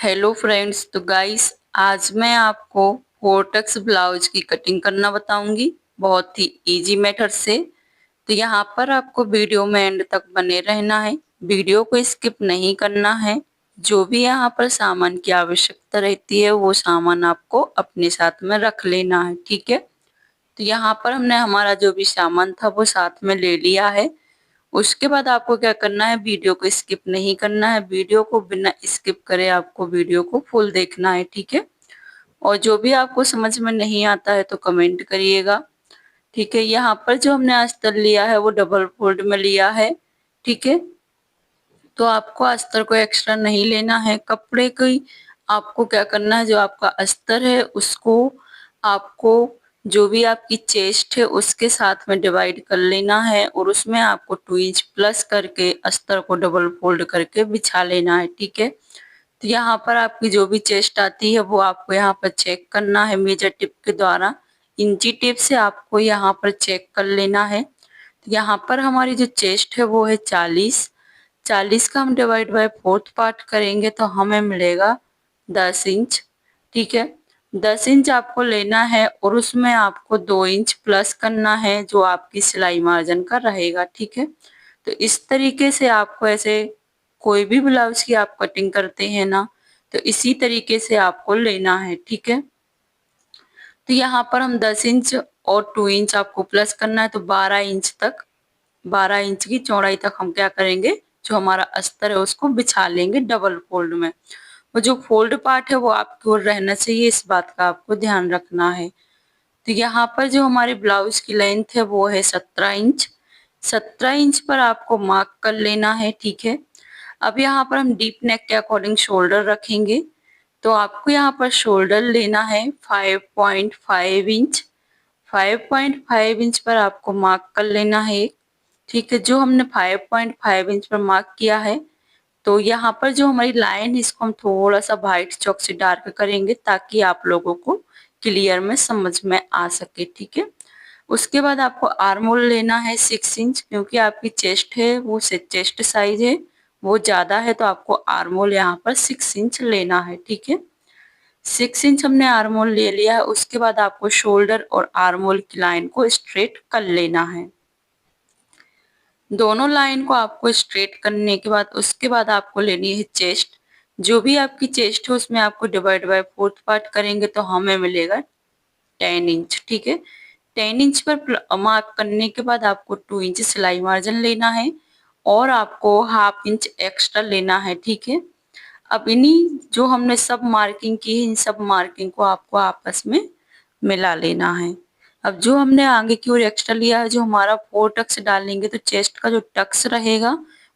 Hello friends, तो guys आज मैं आपको फोर्टक्स ब्लाउज की कटिंग करना बताऊंगी बहुत ही इजी मेथड से। तो यहाँ पर आपको वीडियो में एंड तक बने रहना है, वीडियो को स्किप नहीं करना है। जो भी यहाँ पर सामान की आवश्यकता रहती है वो सामान आपको अपने साथ में रख लेना है, ठीक है। तो यहाँ पर हमने हमारा जो भी सामान था वो साथ में ले लिया है। उसके बाद आपको क्या करना है, वीडियो को स्किप नहीं करना है, वीडियो को बिना स्किप करे आपको वीडियो को फुल देखना है, ठीक है। और जो भी आपको समझ में नहीं आता है तो कमेंट करिएगा, ठीक है। यहाँ पर जो हमने अस्तर लिया है वो डबल फोल्ड में लिया है, ठीक है। तो आपको अस्तर को एक्स्ट्रा नहीं लेना है, कपड़े की आपको क्या करना है, जो आपका अस्तर है उसको आपको जो भी आपकी चेस्ट है उसके साथ में डिवाइड कर लेना है और उसमें आपको 2 इंच प्लस करके अस्तर को डबल फोल्ड करके बिछा लेना है, ठीक है। तो यहाँ पर आपकी जो भी चेस्ट आती है वो आपको यहाँ पर चेक करना है मेजर टिप के द्वारा, इंची टिप से आपको यहाँ पर चेक कर लेना है। तो यहाँ पर हमारी जो चेस्ट है वो है 40, 40 का हम डिवाइड बाय फोर्थ पार्ट करेंगे तो हमें मिलेगा 10 इंच, ठीक है। 10 इंच आपको लेना है और उसमें आपको 2 इंच प्लस करना है जो आपकी सिलाई मार्जिन का रहेगा, ठीक है। तो इस तरीके से आपको ऐसे कोई भी ब्लाउज की आप कटिंग करते हैं ना, तो इसी तरीके से आपको लेना है, ठीक है। तो यहाँ पर हम 10 इंच और 2 इंच आपको प्लस करना है, तो 12 इंच तक, 12 इंच की चौड़ाई तक हम क्या करेंगे, जो हमारा अस्तर है उसको बिछा लेंगे डबल फोल्ड में। वो जो फोल्ड पार्ट है वो आपकी ओर रहना चाहिए, इस बात का आपको ध्यान रखना है। तो यहाँ पर जो हमारे ब्लाउज की लेंथ है वो है 17 इंच, 17 इंच पर आपको मार्क कर लेना है, ठीक है। अब यहाँ पर हम डीप नेक के अकॉर्डिंग शोल्डर रखेंगे, तो आपको यहाँ पर शोल्डर लेना है 5.5 इंच, 5.5 इंच पर आपको मार्क कर लेना है, ठीक है। जो हमने 5.5 इंच पर मार्क किया है, तो यहाँ पर जो हमारी लाइन है इसको हम थोड़ा सा व्हाइट चॉक से डार्क करेंगे ताकि आप लोगों को क्लियर में समझ में आ सके, ठीक है। उसके बाद आपको आर्म होल लेना है 6 इंच, क्योंकि आपकी चेस्ट है वो चेस्ट साइज है वो ज्यादा है, तो आपको आर्म होल यहाँ पर 6 इंच लेना है, ठीक है। 6 इंच हमने आर्म होल ले लिया है। उसके बाद आपको शोल्डर और आर्म होल की लाइन को स्ट्रेट कर लेना है। दोनों लाइन को आपको स्ट्रेट करने के बाद उसके बाद आपको लेनी है चेस्ट। जो भी आपकी चेस्ट है उसमें आपको डिवाइड बाय फोर्थ पार्ट करेंगे तो हमें मिलेगा 10 इंच, ठीक है। 10 इंच पर मार्क करने के बाद आपको 2 इंच सिलाई मार्जिन लेना है और आपको हाफ इंच एक्स्ट्रा लेना है, ठीक है। अब इन्हीं जो हमने सब मार्किंग की है इन सब मार्किंग को आपको आपस में मिला लेना है। अब जो हमने आगे की ओर एक्स्ट्रा लिया है, जो हमारा 4 टक्स डालेंगे तो चेस्ट का जो टक्स रहेगा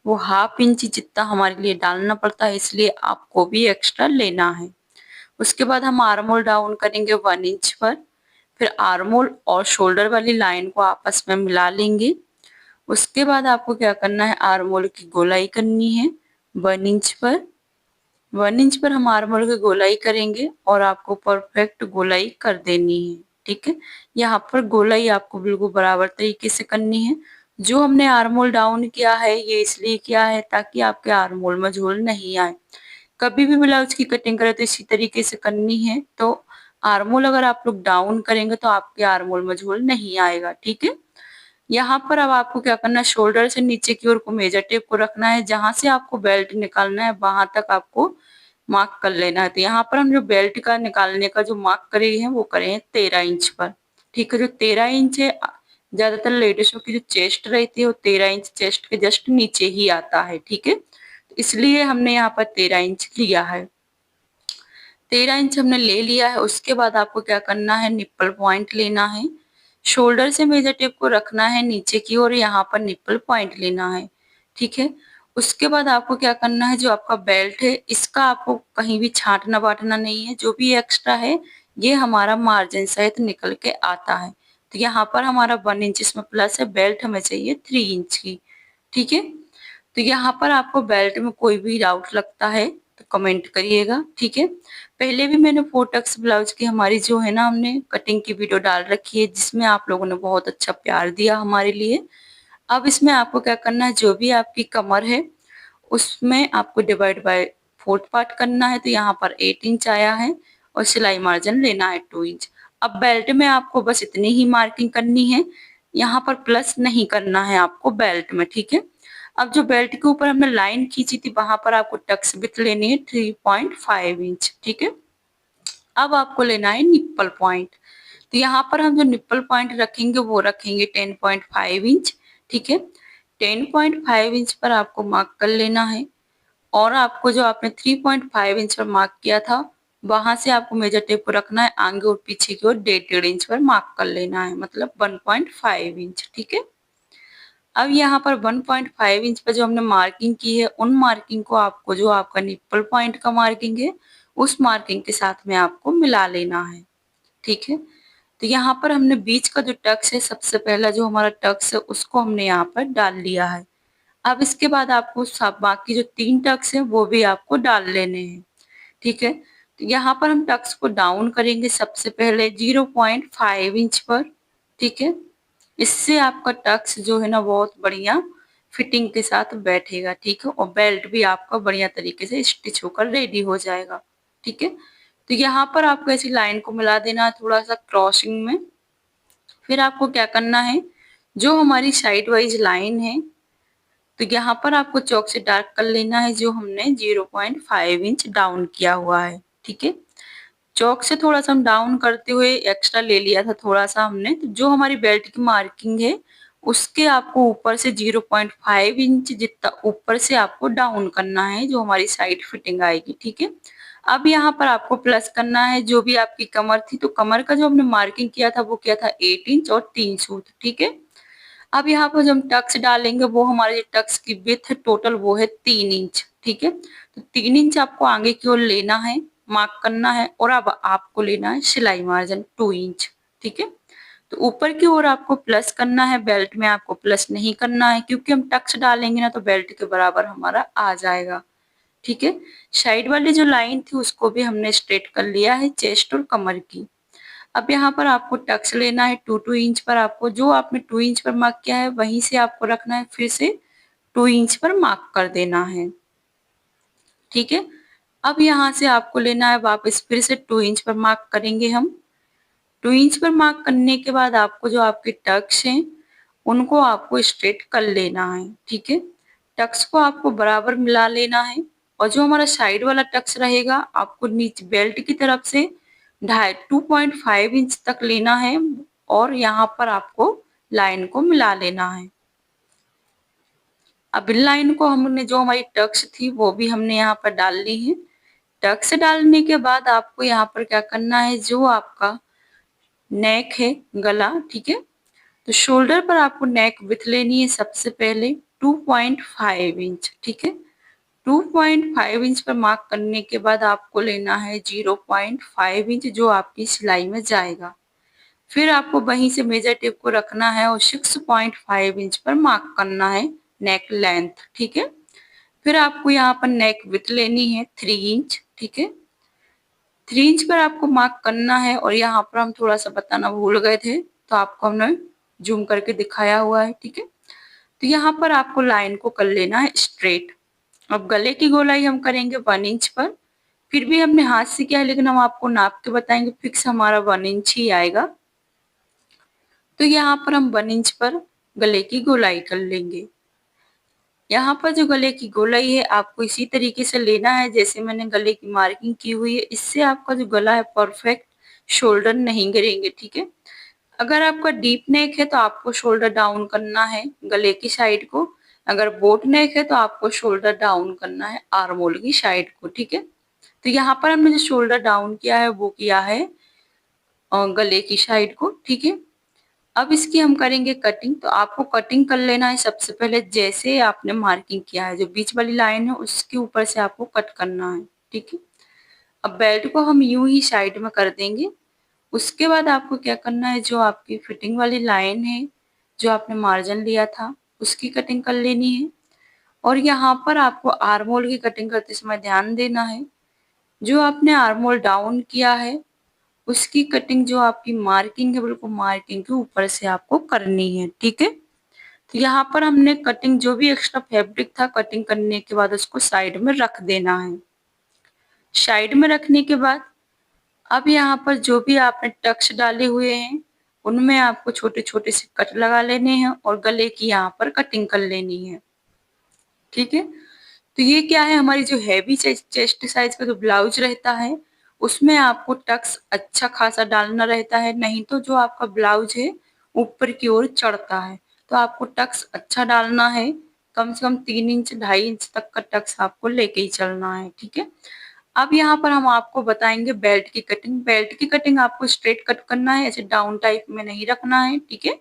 वो हाफ इंच जितना हमारे लिए डालना पड़ता है, इसलिए आपको भी एक्स्ट्रा लेना है। उसके बाद हम आर्म होल डाउन करेंगे 1 इंच पर, फिर आर्म होल और शोल्डर वाली लाइन को आपस में मिला लेंगे। उसके बाद आपको क्या करना है, आर्म होल की गोलाई करनी है 1 इंच पर, 1 इंच पर हम आर्म होल की गोलाई करेंगे और आपको परफेक्ट गोलाई कर देनी है, ठीक है। यहाँ पर गोलाई आपको बिल्कुल बराबर तरीके से करनी है। जो हमने आर्म होल डाउन किया है ये इसलिए किया है ताकि आपके आर्म होल में झोल नहीं आए। कभी भी ब्लाउज की कटिंग करें तो इसी तरीके से करनी है। तो आर्म होल अगर आप लोग डाउन करेंगे तो आपके आर्म होल में झोल नहीं आएगा, ठीक है। यहाँ पर अब आपको क्या करना है, शोल्डर से नीचे की ओर को मेजर टेप को रखना है, जहां से आपको बेल्ट निकालना है वहां तक आपको मार्क कर लेना है। तो यहाँ पर हम जो बेल्ट का निकालने का जो मार्क करे हैं वो करे हैं 13 इंच पर, ठीक है। जो 13 इंच है, ज्यादातर लेडीजों की जो चेस्ट रहती है वो 13 इंच चेस्ट के जस्ट नीचे ही आता है, ठीक है। इसलिए हमने यहाँ पर 13 इंच लिया है। 13 इंच हमने ले लिया है। उसके बाद आपको क्या करना है, निप्पल पॉइंट लेना है, शोल्डर से मेजर टेप को रखना है नीचे की ओर, यहाँ पर निप्पल पॉइंट लेना है, ठीक है। उसके बाद आपको क्या करना है, जो आपका बेल्ट है इसका आपको कहीं भी छांटना बांटना नहीं है, जो भी एक्स्ट्रा है ये हमारा मार्जिन सहित निकल के आता है। तो यहाँ पर हमारा 1 इंच इसमें प्लस है, बेल्ट हमें चाहिए 3 इंच की, ठीक है। तो यहाँ पर आपको बेल्ट में कोई भी डाउट लगता है तो कमेंट करिएगा, ठीक है। पहले भी मैंने 4 टक्स ब्लाउज की हमारी जो है ना हमने कटिंग की वीडियो डाल रखी है जिसमें आप लोगों ने बहुत अच्छा प्यार दिया हमारे लिए। अब इसमें आपको क्या करना है, जो भी आपकी कमर है उसमें आपको डिवाइड बाय 4th पार्ट करना है, तो यहाँ पर 8 इंच आया है और सिलाई मार्जिन लेना है 2 इंच। अब बेल्ट में आपको बस इतनी ही मार्किंग करनी है, यहाँ पर प्लस नहीं करना है आपको बेल्ट में, ठीक है। अब जो बेल्ट के ऊपर हमने लाइन खींची थी वहां पर आपको टक्स विड्थ लेनी है 3.5 इंच, ठीक है। अब आपको लेना है निप्पल पॉइंट, तो यहाँ पर हम जो निप्पल पॉइंट रखेंगे वो रखेंगे 10.5 इंच, ठीक है। 10.5 इंच पर आपको मार्क कर लेना है और आपको जो आपने 3.5 इंच पर मार्क किया था वहां से आपको मेजर टेप को रखना है आगे और पीछे की ओर 1.5 इंच पर मार्क कर लेना है, मतलब 1.5 इंच, ठीक है। अब यहाँ पर 1.5 इंच पर जो हमने मार्किंग की है उन मार्किंग को आपको जो आपका निप्पल पॉइंट का मार्किंग है उस मार्किंग के साथ में आपको मिला लेना है, ठीक है। तो यहाँ पर हमने बीच का जो टक्स है, सबसे पहला जो हमारा टक्स है उसको हमने यहाँ पर डाल लिया है। अब इसके बाद आपको सब बाकी जो 3 टक्स है वो भी आपको डाल लेने हैं, ठीक है। तो यहाँ पर हम टक्स को डाउन करेंगे सबसे पहले 0.5 इंच पर, ठीक है। इससे आपका टक्स जो है ना बहुत बढ़िया फिटिंग के साथ बैठेगा, ठीक है, और बेल्ट भी आपका बढ़िया तरीके से स्टिच होकर रेडी हो जाएगा, ठीक है। तो यहाँ पर आपको ऐसी लाइन को मिला देना है थोड़ा सा क्रॉसिंग में। फिर आपको क्या करना है, जो हमारी साइड वाइज लाइन है तो यहाँ पर आपको चौक से डार्क कर लेना है जो हमने 0.5 इंच डाउन किया हुआ है, ठीक है। चौक से थोड़ा सा हम डाउन करते हुए एक्स्ट्रा ले लिया था थोड़ा सा हमने, तो जो हमारी बेल्ट की मार्किंग है उसके आपको ऊपर से 0.5 इंच जितना ऊपर से आपको डाउन करना है जो हमारी साइड फिटिंग आएगी, ठीक है। अब यहाँ पर आपको प्लस करना है जो भी आपकी कमर थी, तो कमर का जो हमने मार्किंग किया था वो किया था 8 इंच और 3 सूत, ठीक है। अब यहाँ पर जो हम टक्स डालेंगे वो हमारे टक्स की विड्थ टोटल वो है 3 इंच, ठीक है। तो 3 इंच आपको आगे की ओर लेना है, मार्क करना है और अब आपको लेना है सिलाई मार्जिन 2 इंच, ठीक है। तो ऊपर की ओर आपको प्लस करना है, बेल्ट में आपको प्लस नहीं करना है क्योंकि हम टक्स डालेंगे ना तो बेल्ट के बराबर हमारा आ जाएगा, ठीक है। साइड वाली जो लाइन थी उसको भी हमने स्ट्रेट कर लिया है चेस्ट और कमर की। अब यहाँ पर आपको टक्स लेना है 2 इंच पर, आपको जो आपने 2 इंच पर मार्क किया है वहीं से आपको रखना है, फिर से 2 इंच पर मार्क कर देना है, ठीक है। अब यहाँ से आपको लेना है वापस फिर से 2 इंच पर मार्क करेंगे हम। 2 इंच पर मार्क करने के बाद आपको जो आपके टक्स हैं उनको आपको स्ट्रेट कर लेना है, ठीक है। टक्स को आपको बराबर मिला लेना है और जो हमारा साइड वाला टक्स रहेगा आपको नीचे बेल्ट की तरफ से 2.5 इंच तक लेना है और यहाँ पर आपको लाइन को मिला लेना है। अब इन लाइन को हमने जो हमारी टक्स थी वो भी हमने यहाँ पर डाल ली है। टक्स डालने के बाद आपको यहाँ पर क्या करना है, जो आपका नेक है गला, ठीक है, तो शोल्डर पर आपको नेक विड्थ लेनी है सबसे पहले 2.5 इंच, ठीक है। 2.5 इंच पर मार्क करने के बाद आपको लेना है 0.5 इंच जो आपकी सिलाई में जाएगा। फिर आपको वहीं से मेजर टेप को रखना है और 6.5 इंच पर मार्क करना है नेक लेंथ, ठीक है। फिर आपको यहाँ पर नेक विड्थ लेनी है 3 इंच, ठीक है। 3 इंच पर आपको मार्क करना है और यहाँ पर हम थोड़ा सा बताना भूल गए थे तो आपको हमने जूम करके दिखाया हुआ है, ठीक है। तो यहाँ पर आपको लाइन को कर लेना है स्ट्रेट। अब गले की गोलाई हम करेंगे 1 इंच पर, फिर भी हमने हाथ से किया है लेकिन हम आपको नाप के बताएंगे, फिक्स हमारा 1 इंच ही आएगा। तो यहाँ पर हम 1 इंच पर गले की गोलाई कर लेंगे। यहाँ पर जो गले की गोलाई है आपको इसी तरीके से लेना है जैसे मैंने गले की मार्किंग की हुई है, इससे आपका जो गला है परफेक्ट शोल्डर नहीं गिरेंगे, ठीक है। अगर आपका डीप नेक है तो आपको शोल्डर डाउन करना है गले की साइड को, अगर बोट नेक है तो आपको शोल्डर डाउन करना है आर्म होल की साइड को, ठीक है। तो यहाँ पर हमने जो शोल्डर डाउन किया है वो किया है गले की साइड को, ठीक है। अब इसकी हम करेंगे कटिंग, तो आपको कटिंग कर लेना है सबसे पहले जैसे आपने मार्किंग किया है, जो बीच वाली लाइन है उसके ऊपर से आपको कट करना है, ठीक है। अब बेल्ट को हम यूं ही साइड में कर देंगे। उसके बाद आपको क्या करना है, जो आपकी फिटिंग वाली लाइन है जो आपने मार्जिन लिया था उसकी कटिंग कर लेनी है। और यहाँ पर आपको आर्म होल की कटिंग करते समय ध्यान देना है, जो आपने आर्म होल डाउन किया है उसकी कटिंग जो आपकी मार्किंग है बिल्कुल मार्किंग के ऊपर से आपको करनी है, ठीक है। तो यहाँ पर हमने कटिंग जो भी एक्स्ट्रा फैब्रिक था कटिंग करने के बाद उसको साइड में रख देना है। साइड में रखने के बाद अब यहाँ पर जो भी आपने टक्स डाले हुए हैं उनमें आपको छोटे-छोटे से कट लगा लेने हैं और गले की यहाँ पर कटिंग कर लेनी है। ठीक है? तो ये क्या है, हमारी जो हैवी चेस्ट साइज का जो ब्लाउज रहता है उसमें आपको टक्स अच्छा खासा डालना रहता है, नहीं तो जो आपका ब्लाउज है ऊपर की ओर चढ़ता है। तो आपको टक्स अच्छा डालना है, कम से कम 3 इंच 2.5 इंच तक का टक्स आपको लेके ही चलना है। ठीक है? अब यहाँ पर हम आपको बताएंगे बेल्ट की कटिंग। बेल्ट की कटिंग आपको स्ट्रेट कट करना है, ऐसे डाउन टाइप में नहीं रखना है। ठीक है?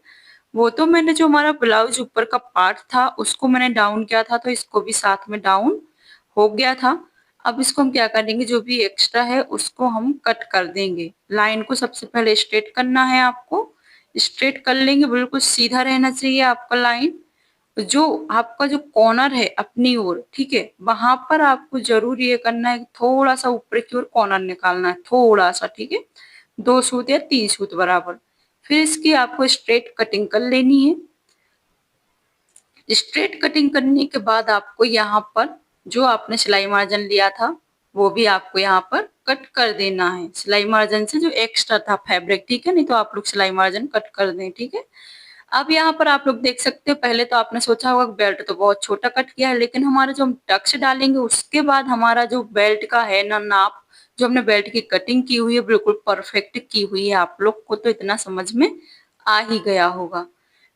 वो तो मैंने जो हमारा ब्लाउज ऊपर का पार्ट था उसको मैंने डाउन किया था, तो इसको भी साथ में डाउन हो गया था। अब इसको हम क्या करेंगे, जो भी एक्स्ट्रा है उसको हम कट कर देंगे। लाइन को सबसे पहले स्ट्रेट करना है आपको, स्ट्रेट कर लेंगे, बिल्कुल सीधा रहना चाहिए आपका लाइन। जो आपका जो कॉर्नर है अपनी ओर, ठीक है, वहां पर आपको जरूर ये करना है, थोड़ा सा ऊपर की ओर कॉर्नर निकालना है, थोड़ा सा। ठीक है? 2 सूत या 3 सूत बराबर। फिर इसकी आपको स्ट्रेट कटिंग कर लेनी है। स्ट्रेट कटिंग करने के बाद आपको यहाँ पर जो आपने सिलाई मार्जिन लिया था वो भी आपको यहाँ पर कट कर देना है, सिलाई मार्जिन से जो एक्स्ट्रा था फैब्रिक। ठीक है? नहीं तो आप लोग सिलाई मार्जिन कट कर दें। ठीक है? अब यहाँ पर आप लोग देख सकते हो, पहले तो आपने सोचा होगा बेल्ट तो बहुत छोटा कट किया है, लेकिन हमारा जो हम टक्स डालेंगे उसके बाद हमारा जो बेल्ट का है ना नाप, जो हमने बेल्ट की कटिंग की हुई है बिल्कुल परफेक्ट की हुई है। आप लोग को तो इतना समझ में आ ही गया होगा।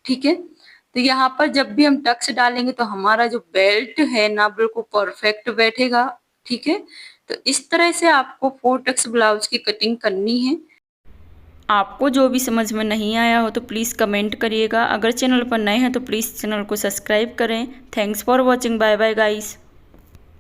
ठीक है? तो यहाँ पर जब भी हम टक्स डालेंगे तो हमारा जो बेल्ट है ना बिल्कुल परफेक्ट बैठेगा। ठीक है? तो इस तरह से आपको 4 टक्स ब्लाउज की कटिंग करनी है। आपको जो भी समझ में नहीं आया हो तो प्लीज़ कमेंट करिएगा। अगर चैनल पर नए हैं तो प्लीज़ चैनल को सब्सक्राइब करें। Thanks for watching. Bye bye guys.